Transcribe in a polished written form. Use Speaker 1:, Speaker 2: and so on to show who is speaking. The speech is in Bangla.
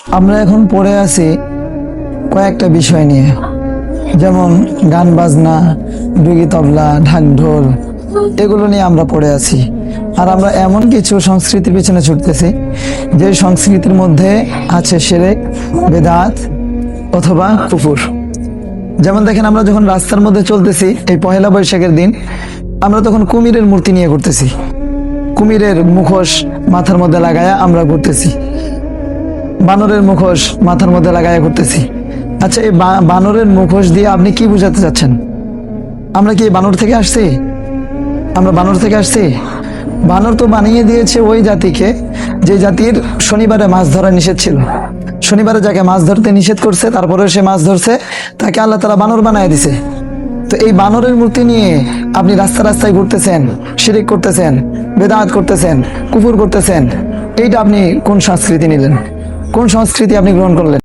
Speaker 1: আমরা এখন পড়ে আছি কয়েকটা বিষয় নিয়ে, যেমন গান বাজনা, ডুগি তবলা, ঢাক ঢোল, এগুলো নিয়ে আমরা পড়ে আছি। আর আমরা এমন কিছু সংস্কৃতির পিছনে ছুটতেছি যে সংস্কৃতির মধ্যে আছে শিরক, বেদাত অথবা কুফর। যেমন দেখেন, আমরা যখন রাস্তার মধ্যে চলতেছি এই পহেলা বৈশাখের দিন, আমরা তখন কুমিরের মূর্তি নিয়ে ঘুরতেছি, কুমিরের মুখোশ মাথার মধ্যে লাগায়া আমরা ঘুরতেছি, বানরের মুখোশ মাথার মধ্যে লাগায়া ঘুরতেছি। আচ্ছা, এই বানরের মুখোশ দিয়ে আপনি কি বোঝাতে চাচ্ছেন? আমরা কি বানর থেকে আসছি? আমরা বানর থেকে আসছি? বানর তো বানিয়ে দিয়েছে ওই জাতিকে যে জাতির শনিবারে মাছ ধরা নিষেধ ছিল। শনিবারে যাকে মাছ ধরতে নিষেধ করছে, তারপরে সে মাছ ধরছে, তাকে আল্লাহ তাআলা বানর বানায় দিছে। তো এই বানরের মূর্তি নিয়ে আপনি রাস্তায় ঘুরতেছেন, শিরক করতেছেন, বেদাত করতেছেন, কুফর করতেছেন। এইটা আপনি কোন সংস্কৃতি নিলেন? কোন সংস্কৃতি আপনি গ্রহণ করলেন?